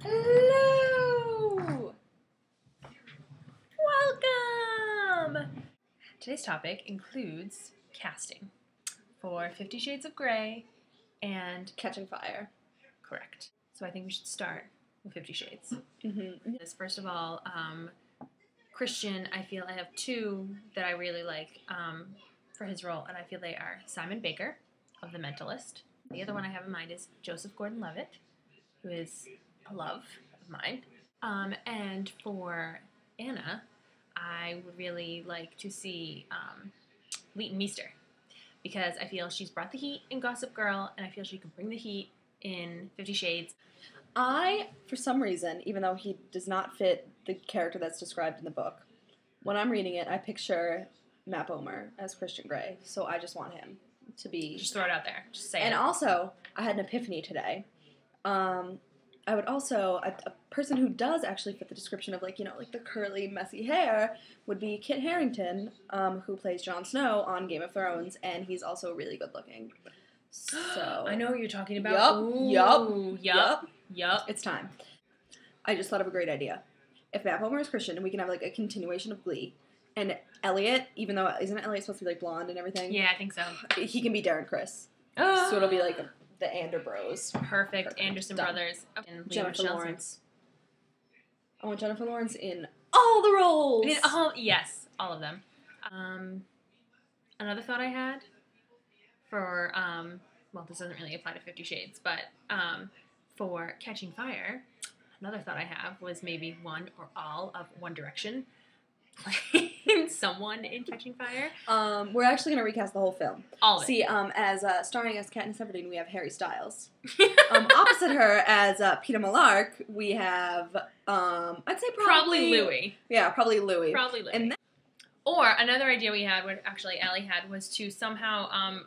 Hello! Welcome! Today's topic includes casting for 50 Shades of Grey and Catching Fire. Correct. So I think we should start with 50 Shades. Mm-hmm. First of all, Christian, I feel I have two that I really like for his role, and I feel they are Simon Baker of The Mentalist. The other one I have in mind is Joseph Gordon-Levitt, who is a love of mine. And for Anna, I would really like to see Leighton Meester, because I feel she's brought the heat in Gossip Girl, and I feel she can bring the heat in 50 Shades. For some reason, even though he does not fit the character that's described in the book, when I'm reading it, I picture Matt Bomer as Christian Grey, so I just want him to be... Just throw it out there. Just say it. And also, I had an epiphany today. I would also... A person who does actually fit the description of, like the curly, messy hair would be Kit Harington, who plays Jon Snow on Game of Thrones, and he's also really good looking. So... I know what you're talking about. Yup. It's time. I just thought of a great idea. If Matt Bomer is Christian, and we can have, like, a continuation of Glee, and Elliot, even though, isn't Elliot supposed to be, like, blonde and everything? Yeah, I think so. He can be Darren Criss. So it'll be, like, the Ander Bros. Perfect. Anderson Done. Brothers. And Jennifer Lawrence. I want Jennifer Lawrence in all the roles! Yes, all of them. Another thought I had for, well, this doesn't really apply to 50 Shades, but for Catching Fire, another thought I have was maybe one or all of One Direction playing someone in Catching Fire. We're actually going to recast the whole film. All of it. See, as starring as Katniss Everdeen, we have Harry Styles. Opposite her as Peter Millark, we have, I'd say probably Louis. Yeah, probably Louis. Probably Louis. And or another idea we had, what actually Allie had, was to somehow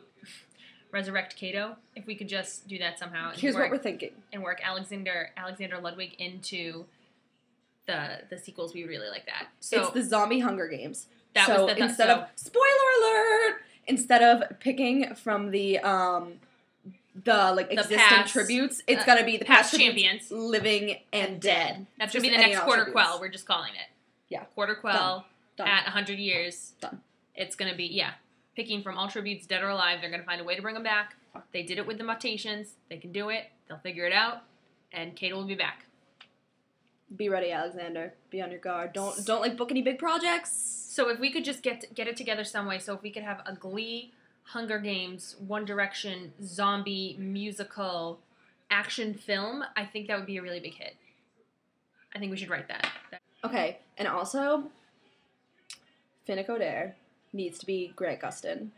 resurrect Cato. If we could just do that somehow. Here's what we're thinking. And work Alexander Ludwig into the sequels, we would really like that. So it's the zombie Hunger Games. Instead of spoiler alert, instead of picking from the existing past, tributes, it's gonna be the past champions, living and dead. That's gonna be the next Quarter Quell. We're just calling it. Yeah, Quarter Quell. Done. At 100 years. Done. It's gonna be picking from all tributes, dead or alive. They're gonna find a way to bring them back. They did it with the mutations. They can do it. They'll figure it out, and Cato will be back. Be ready, Alexander. Be on your guard. Don't like book any big projects. So if we could just get it together some way, so if we could have a Glee, Hunger Games, One Direction, zombie, musical, action film, I think that would be a really big hit. I think we should write that. Okay, and also, Finnick Odair needs to be Grant Gustin.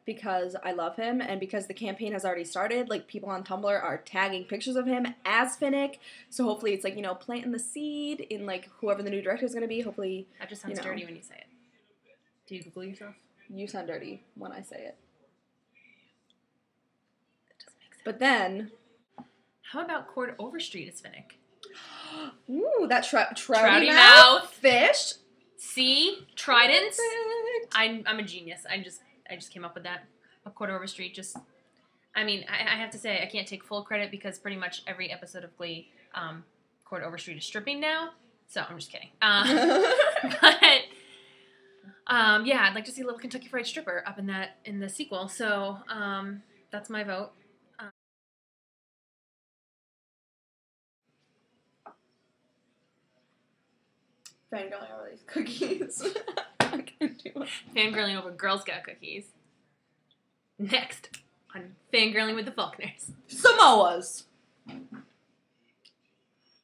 Because I love him, and because the campaign has already started, like, people on Tumblr are tagging pictures of him as Finnick, so hopefully it's, like, planting the seed in, like, whoever the new director is going to be. Hopefully, that just sounds dirty when you say it. Do you Google yourself? You sound dirty when I say it. That doesn't make sense. But then... How about Cord Overstreet as Finnick? Ooh, that trouty mouth fish. See? Tridents. I'm a genius. I just came up with that. A Cord Overstreet. Just, I mean, I have to say, I can't take full credit because pretty much every episode of Glee, Cord Overstreet is stripping now. So I'm just kidding. But I'd like to see a little Kentucky Fried Stripper up in the sequel. So that's my vote. Fangirling over these cookies. I can't do it. Fangirling over Girl Scout cookies. Next on Fangirling with the Falconers. Samoas!